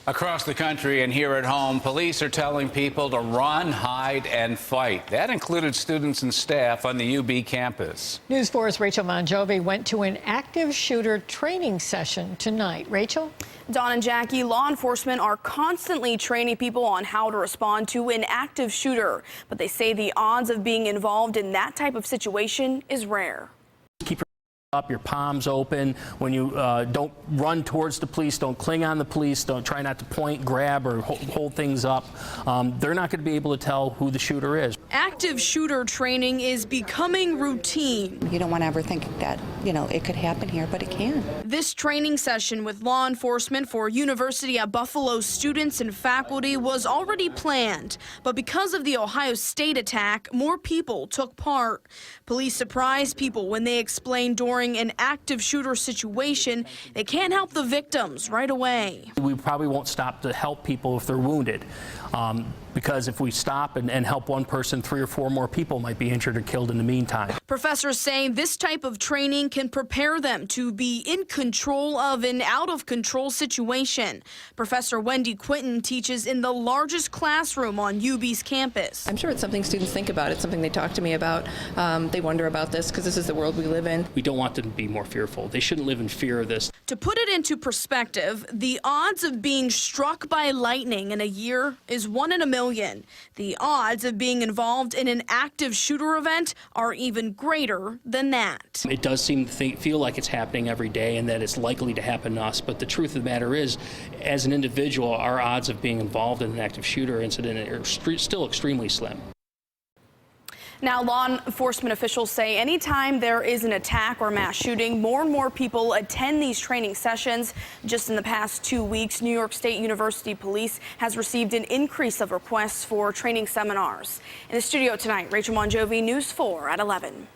Across the country and here at home, police are telling people to run, hide, and fight. That included students and staff on the UB campus. News 4's Rachel Monjovi went to an active shooter training session tonight. Rachel? Dawn and Jackie, law enforcement are constantly training people on how to respond to an active shooter, but they say the odds of being involved in that type of situation is rare. Keep up, your palms open. When you don't run towards the police, don't cling on the police, don't try not to point, grab, or hold things up. They're not going to be able to tell who the shooter is. Active shooter training is becoming routine. You don't want to ever think that, it could happen here, but it can. This training session with law enforcement for University at Buffalo students and faculty was already planned, but because of the Ohio State attack, more people took part. Police surprised people when they explained during an active shooter situation, they can't help the victims right away. We probably won't stop to help people if they're wounded, because if we stop and help one person, 3 or 4 more people might be injured or killed in the meantime. Professors say this type of training can prepare them to be in control of an out-of-control situation. Professor Wendy Quinton teaches in the largest classroom on UB's campus. I'm sure it's something students think about. It's something they talk to me about. They wonder about this because this is the world we live in. We don't want them to be more fearful. They shouldn't live in fear of this. To put it into perspective, the odds of being struck by lightning in a year is 1 in a million. The odds of being involved in an active shooter event are even greater than that. It does seem to feel like it's happening every day and that it's likely to happen to us, but the truth of the matter is, as an individual, our odds of being involved in an active shooter incident are still extremely slim. Now, law enforcement officials say anytime there is an attack or mass shooting, more and more people attend these training sessions. Just in the past 2 weeks, New York State University Police has received an increase of requests for training seminars. In the studio tonight, Rachel Monjovi, News 4 at 11.